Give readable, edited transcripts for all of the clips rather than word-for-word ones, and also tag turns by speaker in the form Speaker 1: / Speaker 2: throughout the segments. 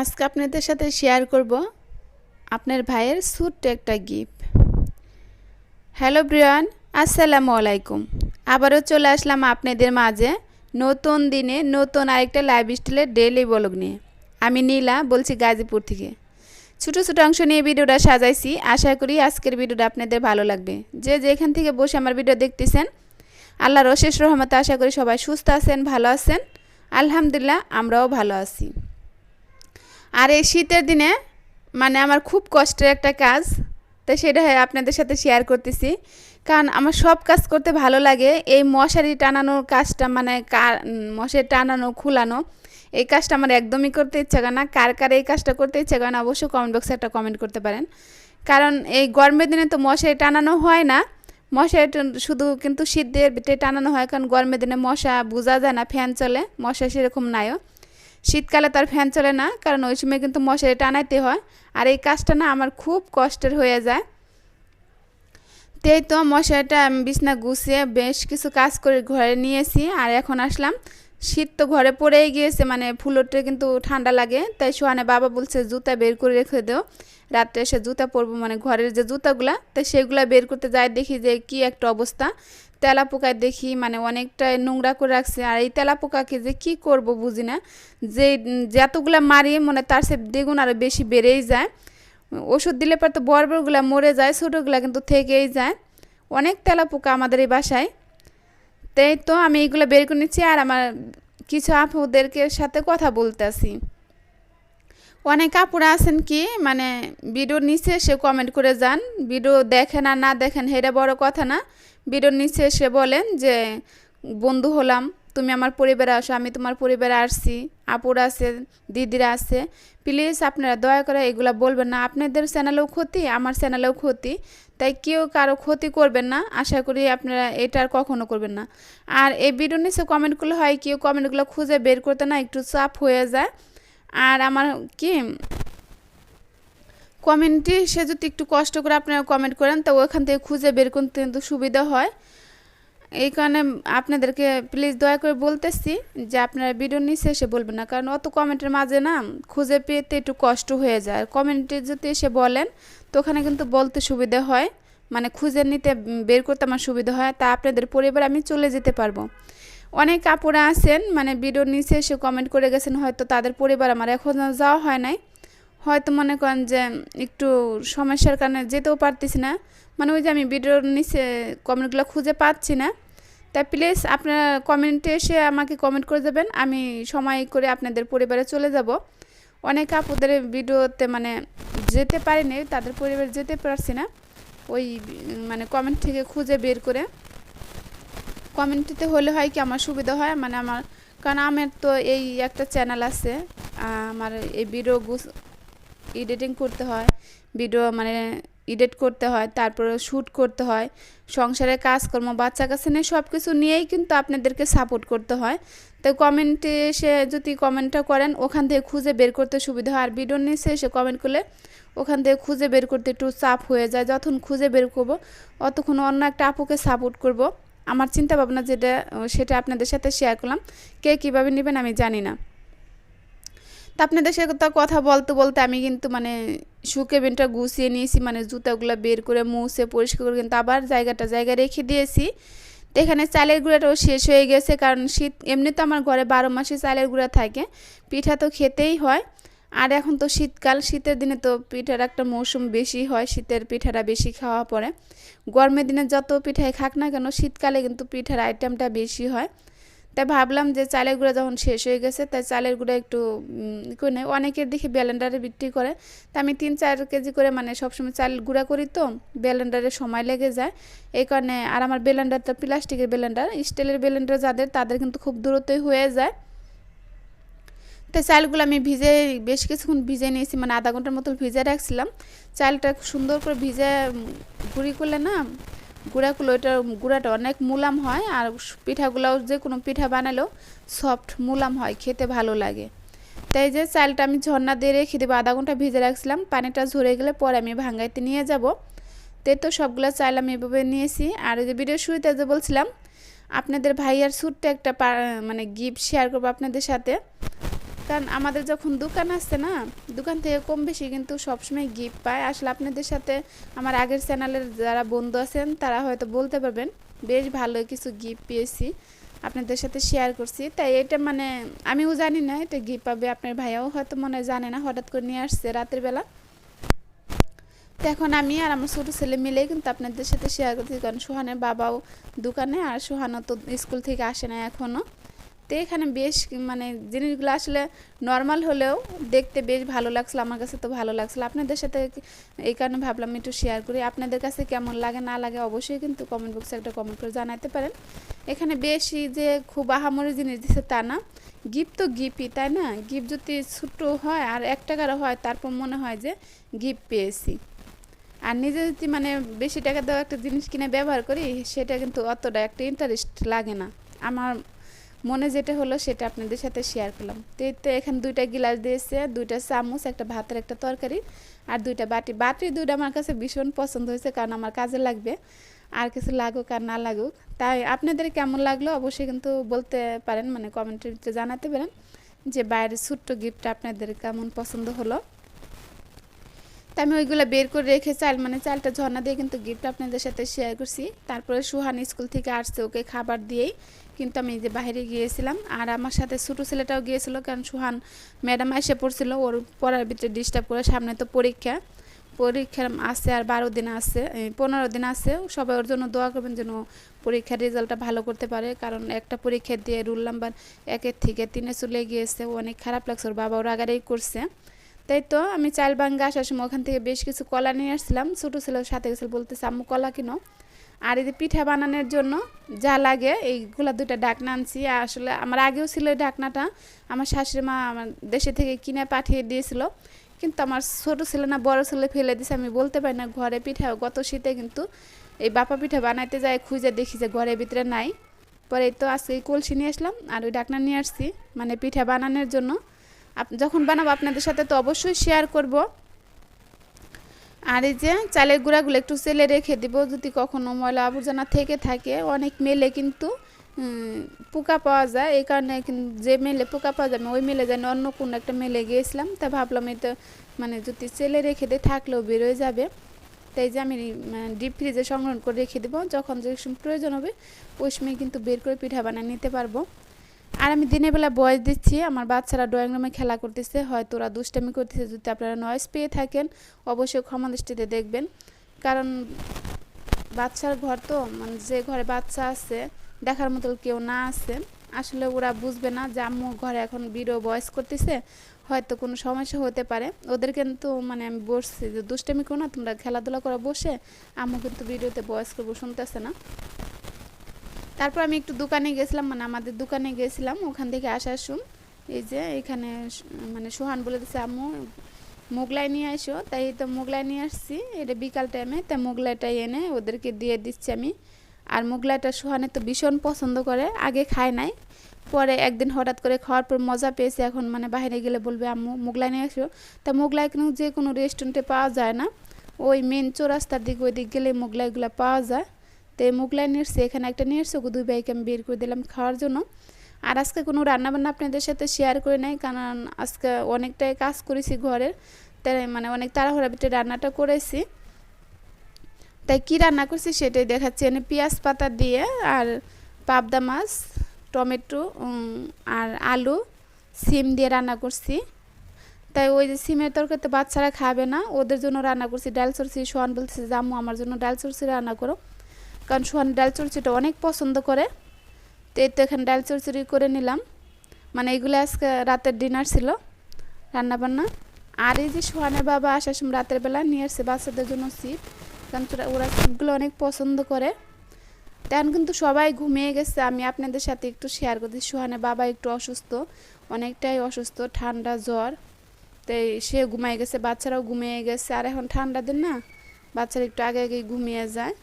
Speaker 1: আজকে আপনাদের সাথে শেয়ার করব আপনার ভাইয়ের ছোট্ট একটা গিফট। হ্যালো ব্রিয়ান, আসসালামু আলাইকুম। আবারও চলে আসলাম আপনাদের মাঝে নতুন দিনে নতুন আরেকটা লাইভ স্টাইলের ডেইলি ব্লগ নিয়ে। আমি নীলা বলছি গাজীপুর থেকে। ছোটো ছোটো অংশ নিয়ে ভিডিওটা সাজাইছি। আশা করি আজকের ভিডিওটা আপনাদের ভালো লাগবে। যে যেখান থেকে বসে আমার ভিডিও দেখতেছেন, আল্লাহর অশেষ রহমতে আশা করি সবাই সুস্থ আছেন, ভালো আছেন। আলহামদুলিল্লাহ, আমরাও ভালো আছি। আর এই শীতের দিনে মানে আমার খুব কষ্টের একটা কাজ, তো সেটা আপনাদের সাথে শেয়ার করতেছি। কারণ আমার সব কাজ করতে ভালো লাগে, এই মশারি টানানোর কাজটা মানে মশারি টানানো খুলানো এই কাজটা আমার একদমই করতে ইচ্ছা করে না। কার কার এই কাজটা করতে ইচ্ছা করে না অবশ্যই কমেন্ট বক্সে একটা কমেন্ট করতে পারেন। কারণ এই গরমের দিনে তো মশারি টানানো হয় না, মশারি শুধু কিন্তু শীতের ভিতরে টানানো হয়। কারণ গরমের দিনে মশা বোঝা যায় না, ফ্যান চলে, মশা সেরকম নাইও। শীতকালে তার ফ্যান চলে না, কারণ ওই সময় কিন্তু মশারি টানাইতে হয়। আর এই কাজটা না আমার খুব কষ্টের হয়ে যায়। তাই তো মশারিটা আমি বিছনা গুছিয়ে বেশ কিছু কাজ করে ঘরে নিয়েছি। আর এখন আসলাম, শীত তো ঘরে পড়েই গিয়েছে, মানে ফুলোরটা কিন্তু ঠান্ডা লাগে। তাই সোহানে বাবা বলছে জুতা বের করে রেখে দাও, রাত্রে এসে জুতা পরবো, মানে ঘরের যে জুতাগুলা, তাই সেগুলা বের করতে যাই দেখি যে কি একটা অবস্থা। তেলা পোকায় দেখি মানে অনেকটাই নোংরা করে রাখছে। আর এই তেলা পোকাকে যে কি করব বুঝি না, যে যতগুলা মারি মনে তার সে দ্বিগুণ আরও বেশি বেড়েই যায়। ওষুধ দিলে পর তো বড় বড়গুলা মরে যায়, ছোটোগুলা কিন্তু থেকেই যায়। অনেক তেলা পোকা আমাদের এই বাসায়। তাই তো আমি এইগুলো বের করে নিচ্ছি আর আমার কিছু আপুদেরকে সাথে কথা বলতেছি। অনেক আপুরা আছেন কি মানে ভিডিওর নিচে এসে কমেন্ট করে যান, ভিডিও দেখেন আর না দেখেন সেটা বড় কথা না। ভিডিওর নিচে এসে বলেন যে বন্ধু হলাম, তুমি আমার পরিবারে আসো, আমি তোমার পরিবারে আসছি, আপুরা আছে, দিদিরা আছে, প্লিজ আপনারা দয়া করে এগুলা বলবেন না। আপনাদের চ্যানেলেও ক্ষতি, আমার চ্যানেলেও ক্ষতি, তাই কেউ কারো ক্ষতি করবেন না। আশা করি আপনারা এটা আর কখনো করবেন না। আর এই ভিডিওর নিচে কমেন্টগুলো হয় কেউ কমেন্টগুলো খুঁজে বের করতে না একটু চাপ হয়ে যায়। আর আমার কি কমেন্টে সে যদি একটু কষ্ট করে আপনারা কমেন্ট করেন তো ওইখান থেকে খুঁজে বের করতে কিন্তু সুবিধা হয়। এই কারণে আপনাদেরকে প্লিজ দয়া করে বলতেছি যে আপনারা ভিডিও নিচে এসে বলবেন না, কারণ অত কমেন্টের মাঝে না খুঁজে পেতে একটু কষ্ট হয়ে যায়। কমেন্টে যদি এসে বলেন তো ওখানে কিন্তু বলতে সুবিধা হয়, মানে খুঁজে নিতে বের করতে আমার সুবিধা হয়, তা আপনাদের পরিবার আমি চলে যেতে পারবো। অনেক আপুরা আছেন মানে ভিডিওর নিচে এসে কমেন্ট করে গেছেন, হয়তো তাদের পরিবার আমার এখন যাওয়া হয় নাই, হয়তো মনে করেন যে একটু সমস্যার কারণে যেতেও পারতেছি না, মানে ওই যে আমি ভিডিওর নিচে কমেন্টগুলো খুঁজে পাচ্ছি না। তাই প্লিজ আপনারা কমেন্টে এসে আমাকে কমেন্ট করে দেবেন, আমি সময় করে আপনাদের পরিবারে চলে যাব। অনেক আপুদের ভিডিওতে মানে যেতে পারিনি, তাদের পরিবারে যেতে পারছি না, ওই মানে কমেন্ট থেকে খুঁজে বের করে কমেন্টটিতে হলে হয় কি আমার সুবিধা হয়, মানে আমার কারণ আমার তো এই একটা চ্যানেল আছে, আমার এই ভিডিও এডিটিং করতে হয়, ভিডিও মানে এডিট করতে হয়, তারপরে শ্যুট করতে হয়, সংসারের কাজকর্ম, বাচ্চা কাছে নিয়ে সব কিছু নিয়েই কিন্তু আপনাদেরকে সাপোর্ট করতে হয়। তো কমেন্টে এসে যদি কমেন্টটা করেন ওখান থেকে খুঁজে বের করতে সুবিধা হয়। আর ভিডিওর নিচে এসে কমেন্ট করলে ওখান থেকে খুঁজে বের করতে একটু চাপ হয়ে যায়। যতক্ষণ খুঁজে বের করবো অতক্ষণ অন্য একটা আপুকে সাপোর্ট করব। আমার চিন্তা ভাবনা যেটা সেটা আপনাদের সাথে শেয়ার করলাম, কে কীভাবে নেবেন আমি জানি না। তা আপনাদের সাথে কথা বলতে বলতে আমি কিন্তু মানে সুকেবিনটা গুছিয়ে নিয়েছি, মানে জুতাগুলো বের করে মুছে পরিষ্কার করে কিন্তু আবার জায়গায় রেখে দিয়েছি। তো এখানে চালের গুঁড়াটাও শেষ হয়ে গেছে, কারণ শীত এমনি তো আমার ঘরে 12 মাসে চালের গুঁড়া থাকে, পিঠা তো খেতেই হয়। আর এখন তো শীতকাল, শীতের দিনে তো পিঠার একটা মৌসুম বেশি হয়, শীতের পিঠাটা বেশি খাওয়া পড়ে। গরমের দিনে যত পিঠাই খাক না কেন শীতকালে কিন্তু পিঠার আইটেমটা বেশি হয়। তাই ভাবলাম যে চালের গুঁড়া যখন শেষ হয়ে গেছে তাই চালের গুঁড়া একটু করে নেই। অনেকের দেখি ব্লেন্ডারে বিক্রি করে, তা আমি 3-4 কেজি করে মানে সবসময় চাল গুঁড়া করি, তো ব্লেন্ডারে সময় লেগে যায় এই কারণে। আর আমার ব্লেন্ডারটা প্লাস্টিকের ব্লেন্ডার, স্টিলের ব্লেন্ডার যাদের তাদের কিন্তু খুব দ্রুতই হয়ে যায়। তাই চালগুলো আমি ভিজে বেশ কিছুক্ষণ ভিজে নিয়েছি, মানে আধা ঘন্টার মতো ভিজে রাখছিলাম। চালটা সুন্দর করে ভিজে গুঁড়ি করলে না গুঁড়াটা অনেক মুলাম হয়, আর পিঠাগুলোও যে কোনো পিঠা বানালেও সফট মুলাম হয়, খেতে ভালো লাগে। তাই যে চালটা আমি ঝর্ণা দিয়ে রেখে দেবো, আধা ঘন্টা ভিজে রাখছিলাম, পানিটা ঝরে গেলে পরে আমি ভাঙাইতে নিয়ে যাব। তাই তো সবগুলো চাল আমি এভাবে নিয়েছি। আর ওই যে ভিডিও শুরুতে যে বলছিলাম আপনাদের ভাইয়ার ছোট্ট একটা মানে গিফট শেয়ার করবো আপনাদের সাথে। কারণ আমাদের যখন দোকান আসছে না, দোকান থেকে কম বেশি কিন্তু সবসময় গিফট পায়। আসলে আপনাদের সাথে আমার আগের চ্যানেলের যারা বন্ধু আছেন তারা হয়তো বলতে পারবেন বেশ ভালো কিছু গিফট পেয়েছি, আপনাদের সাথে শেয়ার করছি। তাই এটা মানে আমিও জানি না এটা গিফট পাবে, আপনার ভাইয়াও হয়তো মনে জানে না, হঠাৎ করে নিয়ে আসছে রাতের বেলা। তো এখন আমি আর আমার ছোটো ছেলে মিলেই কিন্তু আপনাদের সাথে শেয়ার করছি, কারণ সোহানের বাবাও দোকানে আর সোহানও তো স্কুল থেকে আসে না এখনও। তো এখানে বেশ মানে জিনিসগুলো আসলে নর্মাল হলেও দেখতে বেশ ভালো লাগছিলো, আমার কাছে তো ভালো লাগছিলো। আপনাদের সাথে এই কারণে ভাবলাম একটু শেয়ার করি। আপনাদের কাছে কেমন লাগে না লাগে অবশ্যই কিন্তু কমেন্ট বক্সে একটা কমেন্ট করে জানাতে পারেন। এখানে বেশি যে খুব আহামরি জিনিস দিচ্ছে তা না, গিফট তো গিফটই, তাই না? গিফট যদি ছোটো হয় আর 1 টাকারও হয় তারপর মনে হয় যে গিফট পেয়েছি। আর নিজে যদি মানে বেশি টাকা দেওয়া একটা জিনিস কিনে ব্যবহার করি সেটা কিন্তু অতটা একটা ইন্টারেস্ট লাগে না। আমার মনে যেটা হলো সেটা আপনাদের সাথে শেয়ার করলাম। তো এখানে 2টা গিলাস দিয়েছে, 2টা চামচ, একটা ভাতের একটা তরকারি আর 2টা বাটি। বাটি 2টা আমার কাছে ভীষণ পছন্দ হয়েছে, কারণ আমার কাজে লাগবে, আর কিছু লাগুক আর না লাগুক। তাই আপনাদের কেমন লাগলো অবশ্যই কিন্তু বলতে পারেন, মানে কমেন্টে জানাতে পারেন যে বাইরের ছোট্ট গিফটটা আপনাদের কেমন পছন্দ হলো। তো আমি ওইগুলো বের করে রেখে চালটা ঝর্ণা দিয়ে কিন্তু গিফট আপনাদের সাথে শেয়ার করছি। তারপরে সুহান স্কুল থেকে আসছে, ওকে খাবার দিয়েই কিন্তু আমি যে বাইরে গিয়েছিলাম, আর আমার সাথে ছোটো ছেলেটাও গিয়েছিল, কারণ সুহান ম্যাডাম এসে পড়ছিল, ওর পড়ার ভিতরে ডিস্টার্ব করে। সামনে তো পরীক্ষা আছে, আর 12 দিন আছে, 15 দিন আছে। সবাই ওর জন্য দোয়া করবেন যেন পরীক্ষার রেজাল্টটা ভালো করতে পারে, কারণ একটা পরীক্ষা দিয়ে রুল নাম্বার 1 থেকে 3 চলে গিয়েছে। ও অনেক খারাপ লাগছে, ওর বাবা ওর আগারেই করছে। তাই তো আমি চাল বাঙ্গা আসার সময় ওখান থেকে বেশ কিছু কলা নিয়ে আসছিলাম। ছোটো ছেলের সাথে গেছিল, বলতেছে আম্মু কলা কিনো। আর এই যে পিঠা বানানোর জন্য যা লাগে এইগুলা 2টা ঢাকনা আনছি। আসলে আমার আগেও ছিল এই ঢাকনাটা, আমার শাশুড়ি মা আমার দেশে থেকে কিনে পাঠিয়ে দিয়েছিল, কিন্তু আমার ছোটো ছেলে না বড় ছেলে ফেলে দিছে, আমি বলতে পারি না। ঘরে পিঠা গত শীতে কিন্তু এই বাপা পিঠা বানাইতে যায়, খুঁজে দেখি যে ঘরের ভিতরে নাই। পরে তো আজকে এই কলসি নিয়ে আসলাম আর ওই ঢাকনা নিয়ে আসছি, মানে পিঠা বানানোর জন্য। যখন বানাবো আপনাদের সাথে তো অবশ্যই শেয়ার করব। আর এই যে চালের গুঁড়াগুলো একটু চেলে রেখে দিব, যদি কখনো ময়লা আবর্জনা থেকে থাকে। অনেক মেলে কিন্তু পোকা পাওয়া যায়, এই কারণে যে মেলে পোকা পাওয়া যায় ওই মেলে যেন অন্য কোনো একটা মেলে গিয়েছিলাম। তা ভাবলাম এটা মানে যদি চেলে রেখে দিয়ে থাকলেও বেরোয় যাবে। তাই যে আমি ডিপ ফ্রিজে সংরক্ষণ করে রেখে দেবো, যখন যে সময় প্রয়োজন হবে ওই সময় কিন্তু বের করে পিঠা বানিয়ে নিতে পারবো। আর আমি দিনের বেলা ভয়েস দিচ্ছি, আমার বাচ্চারা ড্রয়িং রুমে খেলা করতেছে, হয়তো ওরা দুষ্টামি করতেছে। যদি আপনারা নয়েজ পেয়ে থাকেন অবশ্যই ক্ষমা দৃষ্টিতে দেখবেন, কারণ বাচ্চার ঘর তো, মানে যে ঘরে বাচ্চা আছে দেখার মতো কেউ না আছে, আসলে ওরা বুঝবে না যে আম্মু ঘরে এখন ভিডিও ভয়েস করতেছে, হয়তো কোনো সমস্যা হতে পারে। ওদের কিন্তু মানে আমি বসছি যে দুষ্টামি করো না, তোমরা খেলাধুলা করা বসে, আম্মু কিন্তু ভিডিওতে ভয়েস করবো, শুনতেছে না। তারপর আমি একটু দোকানে গেছিলাম, মানে আমাদের দোকানে গেছিলাম। ওখান থেকে আসার এই যে এখানে মানে সোহান বলে দিচ্ছে আম্মু মোগলাই নিয়ে আসো, তাই তো মোগলাই নিয়ে আসছি। এটা বিকাল টাইমে, তাই মোগলাইটাই এনে ওদেরকে দিয়ে দিচ্ছি আমি। আর মোগলাইটা সোহানে তো ভীষণ পছন্দ করে, আগে খায় নাই, পরে একদিন হঠাৎ করে খাওয়ার পর মজা পেয়েছে। এখন মানে বাইরে গেলে বলবে আম্মু মোগলাই নিয়ে আসো। তা মোগলাই কিন্তু যে কোনো রেস্টুরেন্টে পাওয়া যায় না, ওই মেন চৌরাস্তার দিকে ওই দিক গেলে মোগলাইগুলো পাওয়া যায়। তো এই মোগলাই নিয়ে এসছে, এখানে একটা নিয়ে এসছে, 2 ভাইকে আমি বের করে দিলাম খাওয়ার জন্য। আর আজকে কোনো রান্নাবান্না আপনাদের সাথে শেয়ার করে নাই, কারণ আজকে অনেকটাই কাজ করেছি ঘরের, তাই মানে অনেক তাড়াহুড়া ভিতরে রান্নাটা করেছি। তাই কি রান্না করছি সেটাই দেখাচ্ছি। এনে পেঁয়াজ পাতা দিয়ে আর পাবদা মাছ, টমেটো আর আলু, সিম দিয়ে রান্না করছি। তাই ওই যে সিমের তরকারিতে বাচ্চারা খাবে না, ওদের জন্য রান্না করছি ডাল চরচি। সোহান বলছে যে আম্মু আমার জন্য ডাল চরচি রান্না করো, কারণ সোহান ডাল চরচিটা অনেক পছন্দ করে। তো এই তো এখানে ডাল চরচড়ি করে নিলাম, মানে এগুলো আজকে রাতের ডিনার ছিল রান্নাবান্না। আর এই যে সোহানের বাবা আসার সময় রাতের বেলা নিয়ে আসছে বাচ্চাদের জন্য চিপ, কারণ ওরা চিপগুলো অনেক পছন্দ করে। তেমন কিন্তু সবাই ঘুমিয়ে গেছে, আমি আপনাদের সাথে একটু শেয়ার করছি। সোহানের বাবা একটু অসুস্থ, অনেকটাই অসুস্থ, ঠান্ডা জ্বর, তাই সে ঘুমিয়ে গেছে, বাচ্চারাও ঘুমিয়ে গেছে। আর এখন ঠান্ডা দিন না, বাচ্চারা একটু আগে আগে ঘুমিয়ে যায়।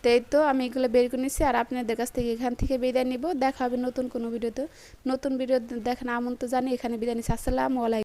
Speaker 1: তাই তো আমি এগুলো বের করে নিচ্ছি, আর আপনাদের কাছ থেকে এখান থেকে বিদায় নিব। দেখা হবে নতুন কোনো ভিডিওতে। নতুন ভিডিও দেখার আমন্ত্রণ জানিয়ে এখানে বিদায় নিচ্ছি। আসসালামু আলাইকুম।